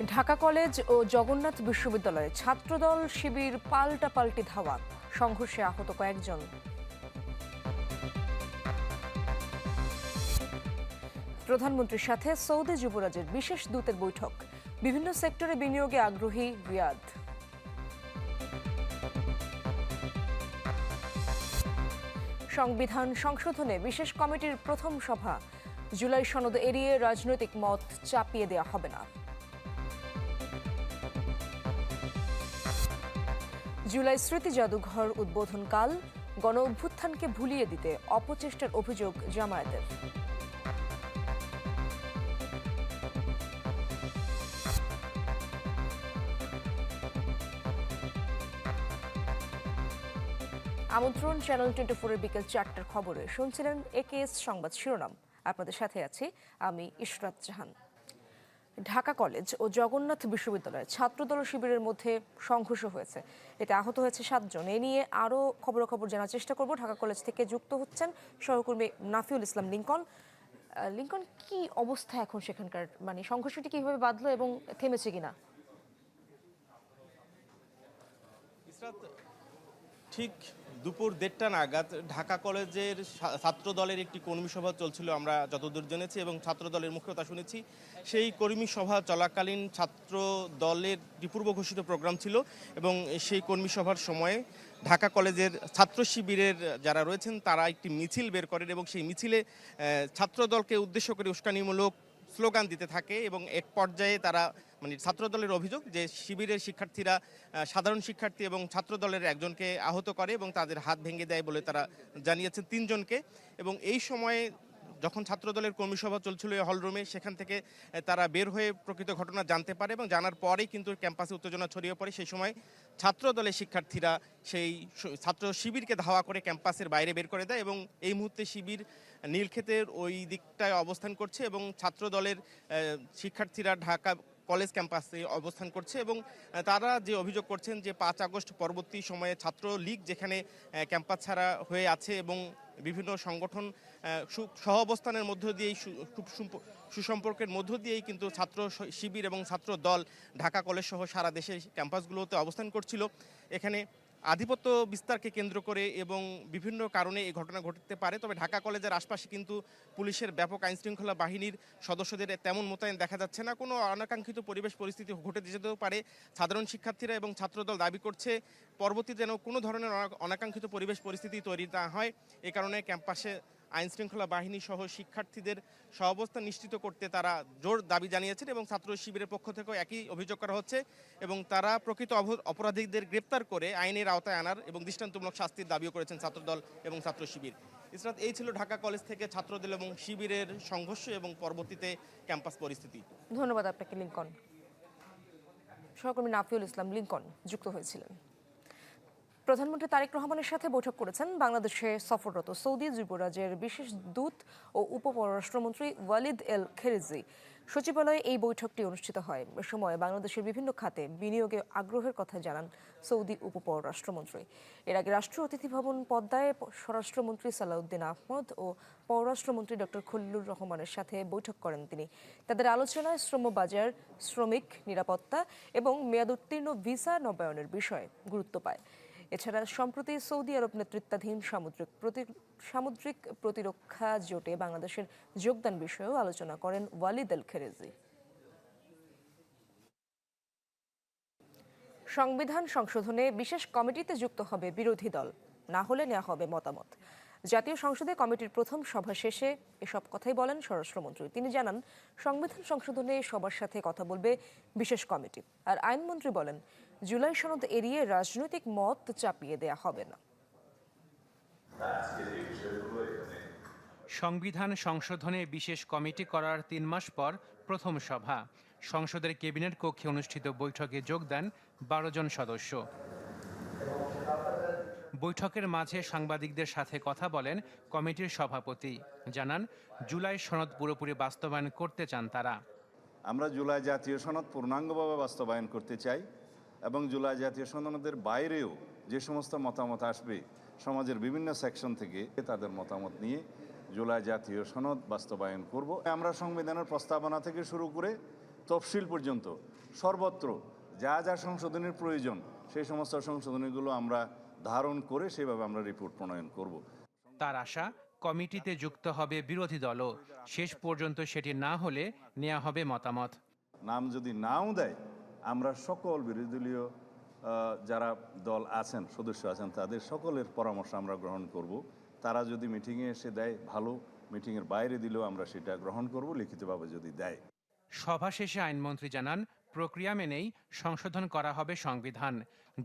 Dhaka college ও জগন্নাথ বিশ্ববিদ্যালয়ে ছাত্রদল শিবির পাল্টাপাল্টি ধাওয়া, সংঘর্ষে আহত কয়েকজন। প্রধানমন্ত্রীর সাথে সৌদি যুবরাজের বিশেষ দূতের বৈঠক, বিভিন্ন সেক্টরে বিনিয়োগে আগ্রহী রিয়াদ। সংবিধান সংশোধনে বিশেষ কমিটির প্রথম সভা, জুলাই সনদ এড়িয়ে রাজনৈতিক মত চাপিয়ে দেওয়া হবে না। জুলাই স্মৃতি জাদুঘর উদ্বোধনকাল, গণ অভ্যুত্থানকে ভুলিয়ে দিতে অপচেষ্টার অভিযোগ জামায়াতের। আমন্ত্রণ চ্যানেল 24-এর বিকেল 4টার খবরে। শুনছিলেন একেএস সংবাদ শিরোনাম। আপনাদের সাথে আছি আমি ইশরাত জাহান। ঢাকা কলেজ ও জগন্নাথ বিশ্ববিদ্যালয়ে ছাত্রদল শিবিরের মধ্যে সংঘর্ষ হয়েছে, এতে আহত হয়েছে 7 জন। এ নিয়ে আরও খবরাখবর জানার চেষ্টা করব। ঢাকা কলেজ থেকে যুক্ত হচ্ছেন সহকর্মী নাফিউল ইসলাম লিঙ্কন। লিঙ্কন, কি অবস্থা এখন সেখানকার? মানে সংঘর্ষটি কিভাবে বাঁধলো এবং থেমেছে কিনা? ঠিক দুপুর 1:30 নাগাদ ঢাকা কলেজের ছাত্র দলের একটি কর্মী সভা চলছিল, আমরা যতদূর জেনেছি, এবং ছাত্র দলের মুখ্য কথা শুনেছি। সেই কর্মী সভা চলাকালীন ছাত্র দলের পূর্ব ঘোষিত প্রোগ্রাম ছিল, এবং সেই কর্মী সভার সময়ে ঢাকা কলেজের ছাত্র শিবিরের যারা রয়েছেন তারা একটি মিছিল বের করেন, এবং সেই মিছিলে ছাত্র দলকে উদ্দেশ্য করে উস্কানিমূলক স্লোগান দিতে থাকে। এবং এক পর্যায়ে তারা ছাত্রদলের অভিযোগ যে শিবিরের শিক্ষার্থীরা সাধারণ শিক্ষার্থী এবং ছাত্রদলের একজনকে আহত করে এবং তাদের হাত ভেঙে দেয় বলে তারা জানিয়েছেন 3 জনকে। এবং এই সময়ে যখন ছাত্রদলের কর্মী সভা চলছিল এই হলরুমে, সেখান থেকে তারা বের হয়ে প্রকৃত ঘটনা জানতে পারে, এবং জানার পরেই কিন্তু ক্যাম্পাসে উত্তেজনা ছড়িয়ে পড়ে। সেই সময় ছাত্রদলের শিক্ষার্থীরা সেই ছাত্র শিবিরকে ধাওয়া করে ক্যাম্পাসের বাইরে বের করে দেয়, এবং এই মুহূর্তে শিবির নীলক্ষেতের ওই দিকটায় অবস্থান করছে, এবং ছাত্রদলের শিক্ষার্থীরা ঢাকা কলেজ ক্যাম্পাসে অবস্থান করছে। এবং তারা যে অভিযোগ করছেন যে 5 আগস্ট পরবর্তী সময়ে ছাত্র লীগ যেখানে ক্যাম্পাস ছাড়া হয়ে আছে, এবং বিভিন্ন সংগঠন সহ অবস্থানের মধ্য দিয়েই খুব সুসম্পর্কের মধ্য দিয়েই কিন্তু ছাত্র শিবির এবং ছাত্র দল ঢাকা কলেজ সহ সারা দেশের ক্যাম্পাসগুলোতে অবস্থান করছিল। এখানে আধিপত্য বিস্তারকে কেন্দ্র করে এবং বিভিন্ন কারণে এই ঘটনা ঘটতে পারে। তবে ঢাকা কলেজের আশপাশে কিন্তু পুলিশের ব্যাপক আইনশৃঙ্খলা বাহিনীর সদস্যদের তেমন মোতায়েন দেখা যাচ্ছে না। কোনো অনাকাঙ্ক্ষিত পরিবেশ পরিস্থিতি ঘটে যেতেও পারে। সাধারণ শিক্ষার্থীরা এবং ছাত্রদল দাবি করছে পরবর্তী যেন কোনো ধরনের অনাকাঙ্ক্ষিত পরিবেশ পরিস্থিতি তৈরি না হয়। এ কারণে ক্যাম্পাসে আইনশৃঙ্খলা বাহিনী সহ শিক্ষার্থীদের সহাবস্থান নিশ্চিত করতে তারা জোর দাবি জানিয়েছেন, এবং ছাত্র শিবিরের পক্ষ থেকেও একই অভিযোগ করা হচ্ছে, এবং তারা প্রকৃত অপরাধীদের গ্রেপ্তার করে আইনের আওতায় আনার এবং দৃষ্টান্তমূলক শাস্তির দাবিও করেছেন ছাত্রদল এবং ছাত্র শিবির। ইসরাত, এই ছিল ঢাকা কলেজ থেকে ছাত্রদল এবং শিবিরের সংঘর্ষ এবং পরবর্তীতে ক্যাম্পাস পরিস্থিতি। ধন্যবাদ আপনাকে লিঙ্কন। সহকর্মী নাফিউল ইসলাম লিঙ্কন যুক্ত হয়েছিলেন। প্রধানমন্ত্রী তারেক রহমানের সাথে বৈঠক করেছেন বাংলাদেশে সফররত সৌদি যুবরাজের বিশেষ দূত ও উপপররাষ্ট্রমন্ত্রী ওয়ালিদ এল খেরিজি। সচিবালয়ে এই বৈঠকটি অনুষ্ঠিত হয়। এ সময় বাংলাদেশের বিভিন্ন খাতে বিনিয়োগে আগ্রহের কথা জানান সৌদি উপপররাষ্ট্রমন্ত্রী। এর আগে রাষ্ট্রীয় অতিথি ভবন পদ্মায় স্বরাষ্ট্রমন্ত্রী সালাউদ্দিন আহমদ ও পররাষ্ট্রমন্ত্রী ডক্টর খলিলুর রহমানের সাথে বৈঠক করেন তিনি। তাদের আলোচনায় শ্রমবাজার, শ্রমিক নিরাপত্তা এবং মেয়াদোত্তীর্ণ ভিসা নবায়নের বিষয়ে গুরুত্ব পায়। এছাড়া সম্প্রতি সৌদি আরব নেতৃত্বাধীন সামুদ্রিক প্রতিরক্ষা জোটে বাংলাদেশের যোগদান বিষয়েও আলোচনা করেন ওয়ালিদ এল খেরেজি। সংবিধান সংশোধনে বিশেষ কমিটিতে যুক্ত হবে বিরোধী দল, না হলে নেওয়া হবে মতামত। জাতীয় সংসদে কমিটির প্রথম সভা শেষে এসব কথাই বলেন স্বরাষ্ট্রমন্ত্রী। তিনি জানান, সংবিধান সংশোধনে সবার সাথে কথা বলবে বিশেষ কমিটি। আর আইনমন্ত্রী বলেন, জুলাই সনদ এড়িয়ে রাজনৈতিক মত চাপিয়ে দেয়া হবে না। সংবিধান সংশোধনে বিশেষ কমিটি করার 3 মাস পর প্রথম সভা। সংসদের ক্যাবিনেট কক্ষে অনুষ্ঠিত বৈঠকে যোগ দেন 12 জন সদস্য। বৈঠকের মাঝে সাংবাদিকদের সাথে কথা বলেন কমিটির সভাপতি। জানান, জুলাই সনদ পুরোপুরি বাস্তবায়ন করতে চান তারা। আমরা জুলাই জাতীয় সনদ পূর্ণাঙ্গভাবে বাস্তবায়ন করতে চাই, এবং জুলাই জাতীয় সনদের বাইরেও যে সমস্ত মতামত আসবে সমাজের বিভিন্ন সেকশন থেকে, তাদের মতামত নিয়ে জুলাই জাতীয় সনদ বাস্তবায়ন করব। আমরা সংবিধানের প্রস্তাবনা থেকে শুরু করে তফসিল পর্যন্ত সর্বত্র যা যা সংশোধনের প্রয়োজন সেই সমস্ত সংশোধনীগুলো আমরা ধারণ করে সেভাবে আমরা রিপোর্ট প্রণয়ন করব। তার আশা, কমিটিতে যুক্ত হবে বিরোধী দলও। শেষ পর্যন্ত সেটি না হলে নেওয়া হবে মতামত। নাম যদি নাও দেয়, আমরা সকল বিরোধী দলীয় যারা দল আছেন, সদস্য আছেন, তাদের সকলের পরামর্শ আমরা গ্রহণ করব। তারা যদি মিটিংয়ে এসে দেয় ভালো, মিটিংয়ের বাইরে দিলেও আমরা সেটা গ্রহণ করব লিখিতভাবে যদি দেয়। সভা শেষে আইনমন্ত্রী জানান, প্রক্রিয়া মেনেই সংশোধন করা হবে সংবিধান।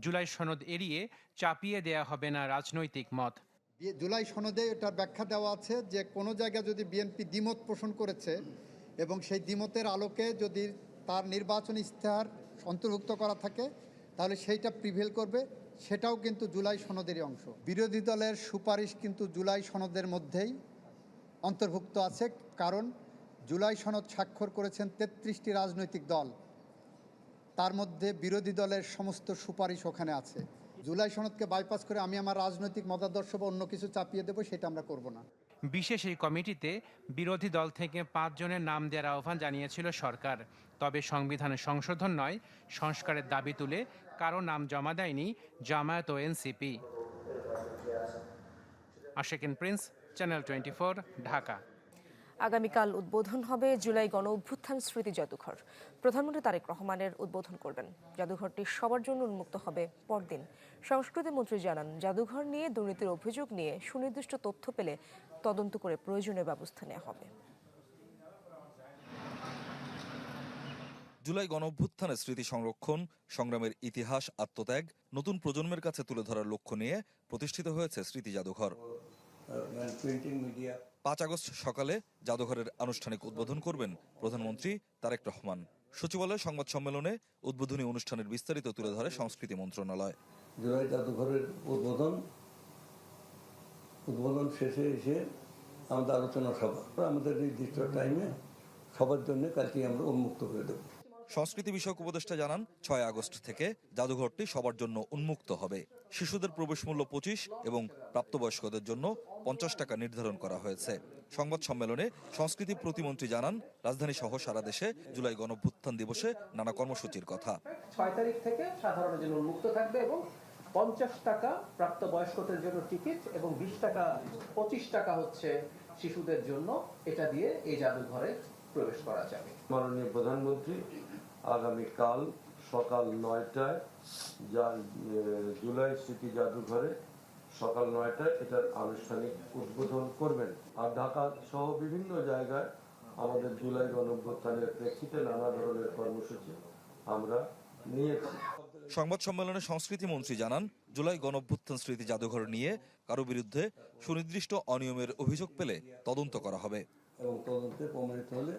জুলাই সনদ এড়িয়ে চাপিয়ে দেয়া হবে না রাজনৈতিক মত। জুলাই সনদে এটার ব্যাখ্যা দেওয়া আছে যে কোনো জায়গায় যদি বিএনপি দ্বিমত পোষণ করেছে এবং সেই দ্বিমতের আলোকে যদি তার নির্বাচনী ইশতেহার অন্তর্ভুক্ত করা থাকে তাহলে সেইটা প্রিভেল করবে, সেটাও কিন্তু জুলাই সনদেরই অংশ। বিরোধী দলের সুপারিশ কিন্তু জুলাই সনদের মধ্যেই অন্তর্ভুক্ত আছে, কারণ জুলাই সনদ স্বাক্ষর করেছেন 33টি রাজনৈতিক দল, তার মধ্যে বিরোধী দলের সমস্ত সুপারিশ ওখানে আছে। জুলাই সনদকে বাইপাস করে আমি আমার রাজনৈতিক মতাদর্শ বা অন্য কিছু চাপিয়ে দেবো, সেটা আমরা করব না। বিশেষ এই কমিটিতে বিরোধী দল থেকে 5 জনের নাম দেওয়ার আহ্বান জানিয়েছিল সরকার। তবে সংবিধানের সংশোধন নয়, সংস্কারের দাবি তুলে কারো নাম জমা দেয়নি জামায়াত ও NCP. Ashikin Prince, channel 24, Dhaka. আগামীকাল উদ্বোধন হবে জুলাই গণ অভ্যুত্থান স্মৃতি জাদুঘর। প্রধানমন্ত্রী তারেক রহমানের উদ্বোধন করবেন। জাদুঘরটি সবার জন্য উন্মুক্ত হবে পরদিন। সংস্কৃতি মন্ত্রী জানান, জাদুঘর নিয়ে দুর্নীতির অভিযোগ নিয়ে সুনির্দিষ্ট তথ্য পেলে তদন্ত করে প্রয়োজনীয় ব্যবস্থা নেওয়া হবে। জুলাই গণঅভ্যুত্থানের স্মৃতি সংরক্ষণ, সংগ্রামের ইতিহাস, আত্মত্যাগ নতুন প্রজন্মের কাছে তুলে ধরার লক্ষ্য নিয়ে প্রতিষ্ঠিত হয়েছে স্মৃতি জাদুঘর। 5 আগস্ট সকালে জাদুঘরের আনুষ্ঠানিক উদ্বোধন করবেন প্রধানমন্ত্রী তারেক রহমান। সচিবালয় সংবাদ সম্মেলনে উদ্বোধনী অনুষ্ঠানের বিস্তারিত তুলে ধরে সংস্কৃতি মন্ত্রণালয়। জুলাই জাদুঘরের উদ্বোধন শেষে এসে আমাদের আলোচনা সভা, আমাদের নির্দিষ্ট টাইমে সবার জন্য কালকে আমরা উন্মুক্ত করে দেব। সংস্কৃতি বিষয়ক উপদেষ্টা জানান, 6 আগস্ট থেকে জাদুঘরটি সবার জন্য উন্মুক্ত হবে। শিশুদের প্রবেশ মূল্য 25 এবং প্রাপ্তবয়স্কদের জন্য 50 টাকা নির্ধারণ করা হয়েছে। সংবাদ সম্মেলনে সংস্কৃতি প্রতিমন্ত্রী জানান, রাজধানী সহ সারা দেশে জুলাই গণঅভ্যুত্থান দিবসে নানা কর্মসূচির কথা। 6 তারিখ থেকে সাধারণের জন্য উন্মুক্ত থাকবে এবং 50 টাকা প্রাপ্তবয়স্কদের জন্য টিকিট এবং 25 টাকা হচ্ছে শিশুদের জন্য। এটা দিয়ে এই জাদুঘরে প্রবেশ করা যাবে। মাননীয় প্রধানমন্ত্রী আগামীকাল সকাল 9টায় জুলাই স্মৃতি জাদুঘরে সকাল 9টায় এটার আনুষ্ঠানিক উদ্বোধন করবেন। আর ঢাকা সহ বিভিন্ন জায়গায় আমাদের জুলাই গণঅভ্যুত্থানের প্রেক্ষিতে নানা ধরনের কর্মসূচি আমরা নিয়েছি। সংবাদ সম্মেলনে সংস্কৃতি মন্ত্রী জানান, জুলাই গণঅভ্যুত্থান স্মৃতি জাদুঘর নিয়ে কারো বিরুদ্ধে সুনির্দিষ্ট অনিয়মের অভিযোগ পেলে তদন্ত করা হবে এবং তদন্তে প্রমাণিত হলে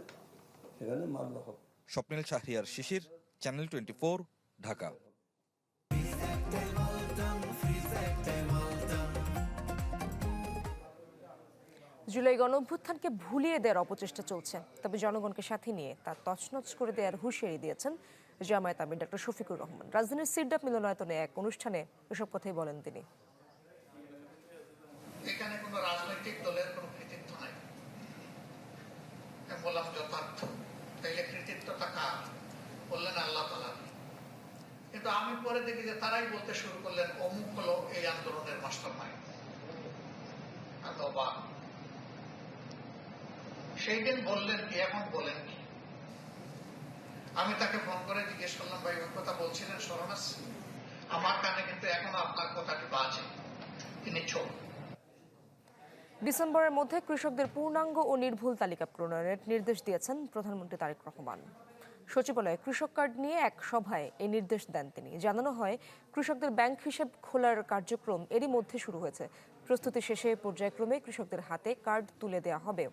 সেখানে মামলা হবে। স্বপ্নিল শাহরিয়ার শিশির, চ্যানেল 24, ঢাকা। জুলাই গণঅভ্যুত্থানকে ভুলিয়ে দেওয়ার অপচেষ্টা চলছে, তবে জনগণকে সাথে নিয়ে তা তছনছ করে দেওয়ার হুঁশিয়ারি দিয়েছেন জামায়াত আমির ডক্টর শফিকুর রহমান। রাজধানীর সিরডাপ মিলনায়তনে এক অনুষ্ঠানে এসব কথাই বলেন তিনি। এখানে কোনো রাজনৈতিক দলের কোনো কৃতিত্ব নাই। আমি বললাম যথার্থ, তাইলে কৃতিত্বটা কার? বললেন আল্লাহ তাআলা। কিন্তু আমি পরে দেখি যে তারাই বলতে শুরু করলেন অমুক হলো এই আন্দোলনের মাস্টারমাইন্ড। আমি অবাক। সেই দিন বললেন কি, এখন বলেন কি? আমি তাকে ফোন করে জিজ্ঞেস করলাম, ভাই ওই কথা বলছিলেন স্মরণ আছে? আমার কানে কিন্তু এখন আপনার কথাটি বাজে। তিনি ছোট। ডিসেম্বরের মধ্যে কৃষকদের পূর্ণাঙ্গ ও নির্ভুল তালিকা প্রণয়নের নির্দেশ দিয়েছেন প্রধানমন্ত্রী তারেক রহমান। সচিবালয়ে কৃষক কার্ড নিয়ে এক সভায় এই নির্দেশ দেন তিনি। জানানো হয়, কৃষকদের ব্যাংক হিসেব খোলার কার্যক্রম এরই মধ্যে শুরু হয়েছে। প্রস্তুতি শেষে পর্যায়ক্রমে কৃষকদের হাতে কার্ড তুলে দেওয়া হবে।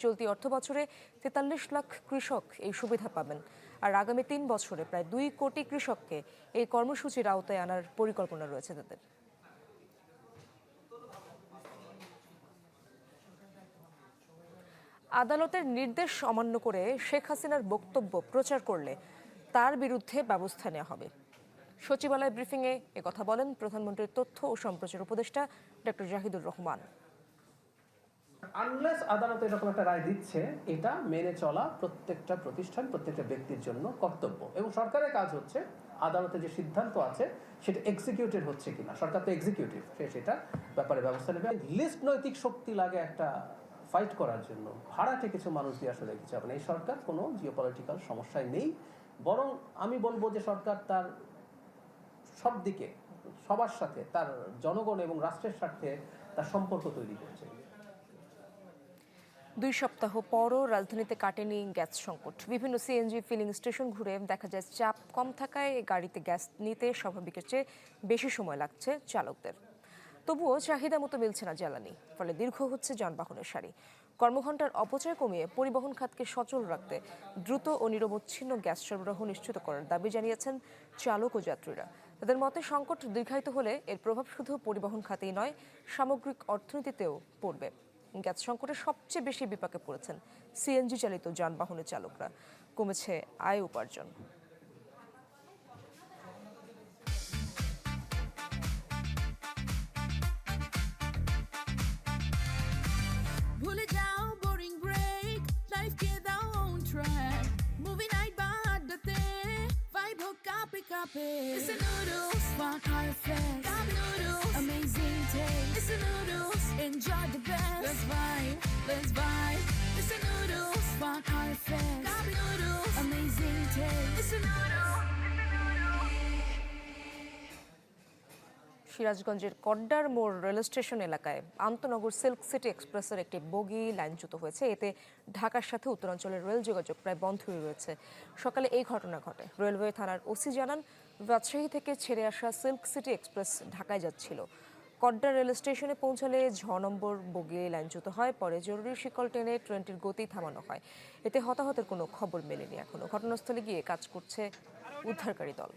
চলতি অর্থবছরে 43 লাখ কৃষক এই সুবিধা পাবেন। আর আগামী 3 বছরে প্রায় 2 কোটি কৃষককে এই কর্মসূচির আওতায় আনার পরিকল্পনা রয়েছে তাদের। আদালতের নির্দেশ অমান্য করে শেখ হাসিনার বক্তব্য প্রচার করলে তার বিরুদ্ধে ব্যবস্থা নেওয়া হবে। সচিবালয় ব্রিফিংয়ে একথা বলেন প্রধানমন্ত্রীর তথ্য ও সম্প্রচার উপদেষ্টা ডক্টর জাহিদুর রহমান। আনলেস আদালত এরকম একটা রায় দিচ্ছে, এটা মেনে চলা প্রত্যেকটা প্রতিষ্ঠান, প্রত্যেকটা ব্যক্তির জন্য কর্তব্য। এবং সরকারের কাজ হচ্ছে আদালতে যে সিদ্ধান্ত আছে সেটা এক্সিকিউটেড হচ্ছে কিনা। সরকার তো এক্সিকিউটিভ, সে সেটা ব্যাপারে ব্যবস্থা নেবে। লিস্ট নৈতিক শক্তি লাগে একটা ফাইট করার জন্য, ভাড়াটে কিছু মানুষ দিয়ে আসলে কিছু হবে না। এই সরকার কোনো জিওপলিটিক্যাল সমস্যায় নেই, বরং আমি বলবো যে সরকার তার সব দিকে সবার সাথে, তার জনগণ এবং রাষ্ট্রের স্বার্থে তার সম্পর্ক তৈরি করছে। 2 সপ্তাহ পরও রাজধানীতে কাটেনি গ্যাস সংকট। বিভিন্ন সিএনজি ফিলিং স্টেশন ঘুরে দেখা যায় চাপ কম থাকায় গাড়িতে গ্যাস নিতে স্বাভাবিকের চেয়ে বেশি সময় লাগছে চালকদের। তবুও চাহিদা মতো মিলছে না জ্বালানি, ফলে দীর্ঘ হচ্ছে যানবাহনের সারি। কর্মঘণ্টার অপচয় কমিয়ে পরিবহন খাতকে সচল রাখতে দ্রুত ও নিরবচ্ছিন্ন গ্যাস সরবরাহ নিশ্চিত করার দাবি জানিয়েছেন চালক ও যাত্রীরা। তাদের মতে সংকট দীর্ঘায়িত হলে এর প্রভাব শুধু পরিবহন খাতেই নয়, সামগ্রিক অর্থনীতিতেও পড়বে। গ্যাস সংকটে সবচেয়ে বেশি বিপাকে পড়েছেন সিএনজি চালিত যানবাহনের চালকরা। কমেছে আয় উপার্জন। ভুলে যাও বোরিং ব্রেক, লাইফ কে দাও অন ট্র্যাক, মুভি নাইট বা আড্ডাতে ভাইব হোক কাপে কাপে। It's a noodles, fun RFS, cup noodles, amazing taste. It's a noodles, enjoy the best. Let's vibe. It's a noodles, fun RFS, cup noodles, amazing taste. It's a noodles. সিরাজগঞ্জের কড্ডার মোড় rail station এলাকায় আন্তনগর silk city এক্সপ্রেসের একটি বগি লাইনচ্যুত হয়েছে। এতে ঢাকার সাথে উত্তরাঞ্চলের রেল যোগাযোগ প্রায় বন্ধ হয়ে রয়েছে। সকালে এই ঘটনা ঘটে। রেলওয়ে থানার ওসি জানান, রাজশাহী থেকে ছেড়ে আসা সিল্ক সিটি এক্সপ্রেস ঢাকায় যাচ্ছিল। কড্ডা রেল স্টেশনে পৌঁছালে 6 নম্বর বগি লাইনচ্যুত হয়। পরে জরুরি শিকল টেনে ট্রেনটির গতি থামানো হয়। এতে হতাহতের কোনো খবর মেলেনি। এখনো ঘটনাস্থলে গিয়ে কাজ করছে উদ্ধারকারী দল।